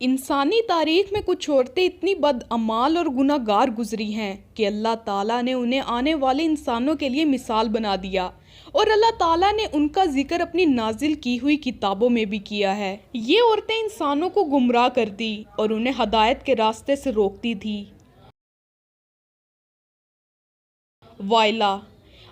انسانی تاریخ میں کچھ عورتیں اتنی بدعمال اور گناہگار گزری ہیں کہ اللہ تعالیٰ نے انہیں آنے والے انسانوں کے لیے مثال بنا دیا، اور اللہ تعالیٰ نے ان کا ذکر اپنی نازل کی ہوئی کتابوں میں بھی کیا ہے۔ یہ عورتیں انسانوں کو گمراہ کرتی اور انہیں ہدایت کے راستے سے روکتی تھی۔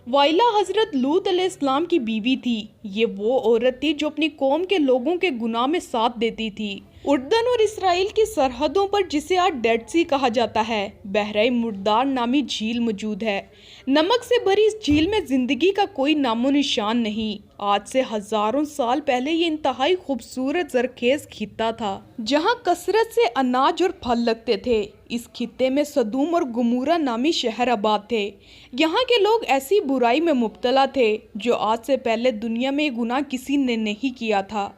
وائلہ حضرت لوط علیہ السلام کی بیوی تھی۔ یہ وہ عورت تھی جو اپنی قوم کے لوگوں کے گناہ میں ساتھ دیتی تھی۔ اردن اور اسرائیل کی سرحدوں پر، جسے آج ڈیڈ سی کہا جاتا ہے، بحیرہ مردار نامی جھیل موجود ہے۔ نمک سے بھری اس جھیل میں زندگی کا کوئی نام و نشان نہیں۔ آج سے ہزاروں سال پہلے یہ انتہائی خوبصورت زرخیز خطہ تھا، جہاں کثرت سے اناج اور پھل لگتے تھے۔ اس خطے میں سدوم اور گمورہ نامی شہر آباد تھے۔ یہاں کے لوگ ایسی برائی میں مبتلا تھے جو آج سے پہلے دنیا میں یہ گناہ کسی نے نہیں کیا تھا۔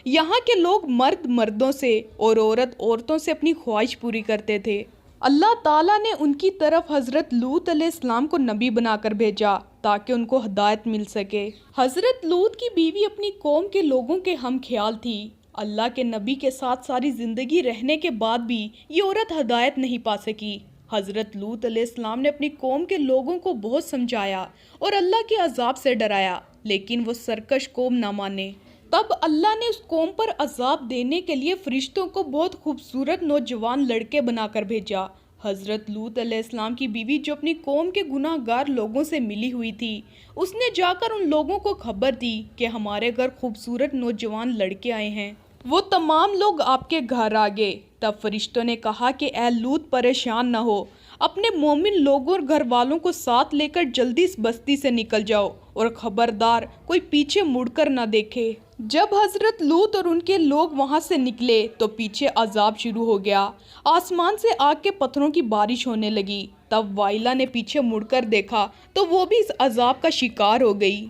یہاں کے لوگ مرد مردوں سے اور عورت عورتوں سے اپنی خواہش پوری کرتے تھے۔ اللہ تعالیٰ نے ان کی طرف حضرت لوط علیہ السلام کو نبی بنا کر بھیجا تاکہ ان کو ہدایت مل سکے۔ حضرت لوط کی بیوی اپنی قوم کے لوگوں کے ہم خیال تھی۔ اللہ کے نبی کے ساتھ ساری زندگی رہنے کے بعد بھی یہ عورت ہدایت نہیں پا سکی۔ حضرت لوط علیہ السلام نے اپنی قوم کے لوگوں کو بہت سمجھایا اور اللہ کے عذاب سے ڈرایا، لیکن وہ سرکش قوم نہ مانے۔ تب اللہ نے اس قوم پر عذاب دینے کے لیے فرشتوں کو بہت خوبصورت نوجوان لڑکے بنا کر بھیجا۔ حضرت لوط علیہ السلام کی بیوی، جو اپنی قوم کے گناہ گار لوگوں سے ملی ہوئی تھی، اس نے جا کر ان لوگوں کو خبر دی کہ ہمارے گھر خوبصورت نوجوان لڑکے آئے ہیں۔ وہ تمام لوگ آپ کے گھر آ گئے۔ تب فرشتوں نے کہا کہ اے لوط، پریشان نہ ہو، اپنے مومن لوگوں اور گھر والوں کو ساتھ لے کر جلدی اس بستی سے نکل جاؤ، اور خبردار کوئی پیچھے مڑ کر نہ دیکھے۔ جب حضرت لوط اور ان کے لوگ وہاں سے نکلے تو پیچھے عذاب شروع ہو گیا۔ آسمان سے آگ کے پتھروں کی بارش ہونے لگی۔ تب وائلہ نے پیچھے مڑ کر دیکھا تو وہ بھی اس عذاب کا شکار ہو گئی۔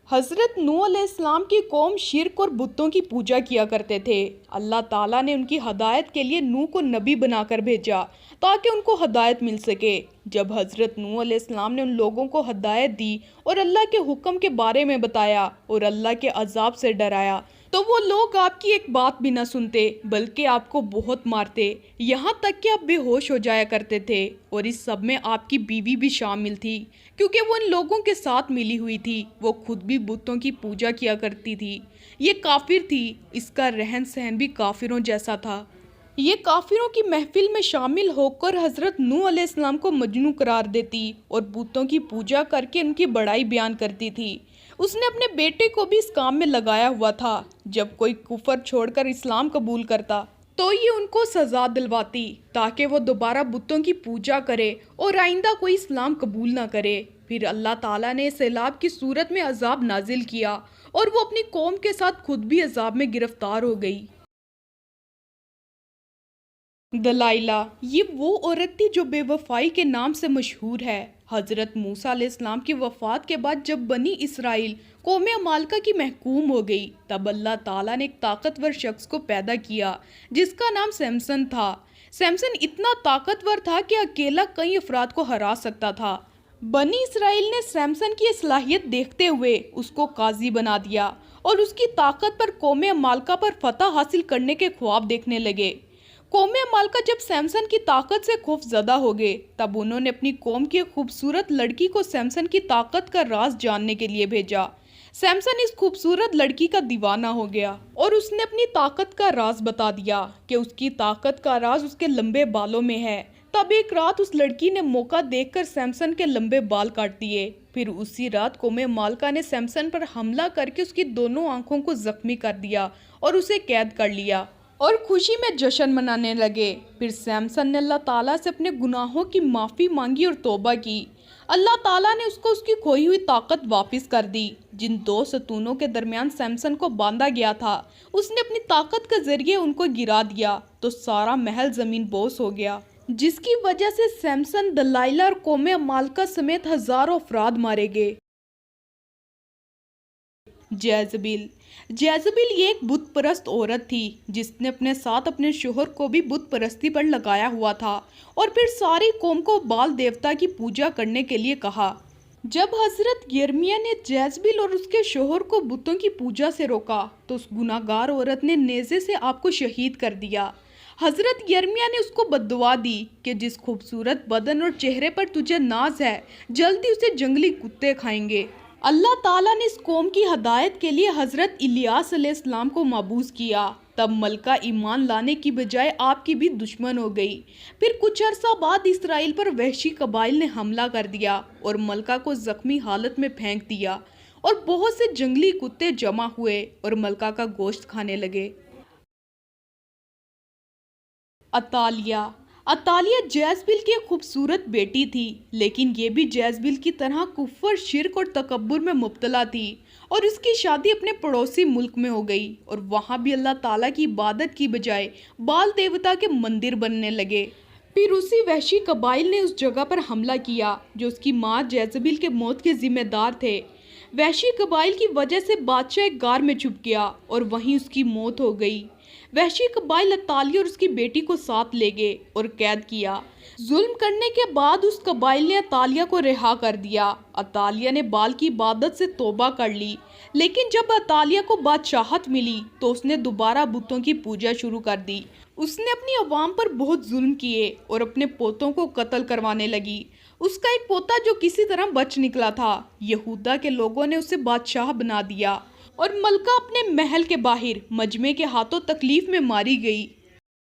حضرت نوح علیہ السلام کی قوم شرک اور بتوں کی پوجا کیا کرتے تھے۔ اللہ تعالیٰ نے ان کی ہدایت کے لیے نوح کو نبی بنا کر بھیجا تاکہ ان کو ہدایت مل سکے۔ جب حضرت نوح علیہ السلام نے ان لوگوں کو ہدایت دی اور اللہ کے حکم کے بارے میں بتایا اور اللہ کے عذاب سے ڈرایا، تو وہ لوگ آپ کی ایک بات بھی نہ سنتے بلکہ آپ کو بہت مارتے، یہاں تک کہ آپ بے ہوش ہو جایا کرتے تھے۔ اور اس سب میں آپ کی بیوی بھی شامل تھی، کیونکہ وہ ان لوگوں کے ساتھ ملی ہوئی تھی۔ وہ خود بھی بتوں کی پوجا کیا کرتی تھی۔ یہ کافر تھی، اس کا رہن سہن بھی کافروں جیسا تھا۔ یہ کافروں کی محفل میں شامل ہو کر حضرت نوح علیہ السلام کو مجنون قرار دیتی اور بتوں کی پوجا کر کے ان کی بڑائی بیان کرتی تھی۔ اس نے اپنے بیٹے کو بھی اس کام میں لگایا ہوا تھا۔ جب کوئی کفر چھوڑ کر اسلام قبول کرتا تو یہ ان کو سزا دلواتی تاکہ وہ دوبارہ بتوں کی پوجا کرے اور آئندہ کوئی اسلام قبول نہ کرے۔ پھر اللہ تعالیٰ نے سیلاب کی صورت میں عذاب نازل کیا اور وہ اپنی قوم کے ساتھ خود بھی عذاب میں گرفتار ہو گئی۔ دلائلہ، یہ وہ عورت تھی جو بے وفائی کے نام سے مشہور ہے۔ حضرت موسیٰ علیہ السلام کی وفات کے بعد جب بنی اسرائیل قوم عمالقہ کی محکوم ہو گئی، تب اللہ تعالیٰ نے ایک طاقتور شخص کو پیدا کیا جس کا نام سمسن تھا۔ سمسن اتنا طاقتور تھا کہ اکیلا کئی افراد کو ہرا سکتا تھا۔ بنی اسرائیل نے سمسن کی صلاحیت دیکھتے ہوئے اس کو قاضی بنا دیا اور اس کی طاقت پر قوم عمالقہ پر فتح حاصل کرنے کے خواب دیکھنے لگے۔ قوم عمالقہ جب سمسن کی طاقت سے خوف زدہ ہو گئے، تب انہوں نے اپنی قوم کی ایک خوبصورت لڑکی کو سمسن کی طاقت کا راز جاننے کے لیے بھیجا۔ سمسن اس خوبصورت لڑکی کا دیوانہ ہو گیا اور اس نے اپنی طاقت کا راز بتا دیا کہ اس کی طاقت کا راز اس کے لمبے بالوں میں ہے۔ تب ایک رات اس لڑکی نے موقع دیکھ کر سمسن کے لمبے بال کاٹ دیے۔ پھر اسی رات قوم عمالقہ نے سمسن پر حملہ کر کے اس کی دونوں آنکھوں کو زخمی کر دیا اور اسے قید کر لیا اور خوشی میں جشن منانے لگے۔ پھر سمسن نے اللہ تعالیٰ سے اپنے گناہوں کی معافی مانگی اور توبہ کی۔ اللہ تعالیٰ نے اس کو اس کی کھوئی ہوئی طاقت واپس کر دی۔ جن دو ستونوں کے درمیان سمسن کو باندھا گیا تھا، اس نے اپنی طاقت کے ذریعے ان کو گرا دیا تو سارا محل زمین بوس ہو گیا، جس کی وجہ سے سمسن، دلائلہ اور قوم عمالقہ سمیت ہزاروں افراد مارے گئے۔ جیزبیل یہ ایک بت پرست عورت تھی جس نے اپنے ساتھ اپنے شوہر کو بھی بت پرستی پر لگایا ہوا تھا اور پھر ساری قوم کو بال دیوتا کی پوجا کرنے کے لیے کہا۔ جب حضرت یرمیہ نے جیزبیل اور اس کے شوہر کو بتوں کی پوجا سے روکا تو اس گناہگار عورت نے نیزے سے آپ کو شہید کر دیا۔ حضرت یرمیہ نے اس کو بددعا دی کہ جس خوبصورت بدن اور چہرے پر تجھے ناز ہے، جلدی اسے جنگلی کتے کھائیں گے۔ اللہ تعالیٰ نے اس قوم کی ہدایت کے لیے حضرت الیاس علیہ السلام کو مبعوث کیا۔ تب ملکہ ایمان لانے کی بجائے آپ کی بھی دشمن ہو گئی۔ پھر کچھ عرصہ بعد اسرائیل پر وحشی قبائل نے حملہ کر دیا اور ملکہ کو زخمی حالت میں پھینک دیا، اور بہت سے جنگلی کتے جمع ہوئے اور ملکہ کا گوشت کھانے لگے۔ عطالیہ جیزبیل کی ایک خوبصورت بیٹی تھی، لیکن یہ بھی جیزبیل کی طرح کفر، شرک اور تکبر میں مبتلا تھی، اور اس کی شادی اپنے پڑوسی ملک میں ہو گئی، اور وہاں بھی اللہ تعالیٰ کی عبادت کی بجائے بال دیوتا کے مندر بننے لگے۔ پھر اسی وحشی قبائل نے اس جگہ پر حملہ کیا جو اس کی ماں جیزبیل کے موت کے ذمہ دار تھے۔ وحشی قبائل کی وجہ سے بادشاہ ایک غار میں چھپ گیا اور وہیں اس کی موت ہو گئی۔ وحشی قبائل عطالیہ اور اس کی بیٹی کو ساتھ لے گئے اور قید کیا۔ ظلم کرنے کے بعد اس قبائل نے عطالیہ کو رہا کر دیا۔ عطالیہ نے بال کی عبادت سے توبہ کر لی، لیکن جب عطالیہ کو بادشاہت ملی تو اس نے دوبارہ بتوں کی پوجا شروع کر دی۔ اس نے اپنی عوام پر بہت ظلم کیے اور اپنے پوتوں کو قتل کروانے لگی۔ اس کا ایک پوتا جو کسی طرح بچ نکلا تھا، یہودا کے لوگوں نے اسے بادشاہ بنا دیا، اور ملکہ اپنے محل کے باہر مجمع کے ہاتھوں تکلیف میں ماری گئی۔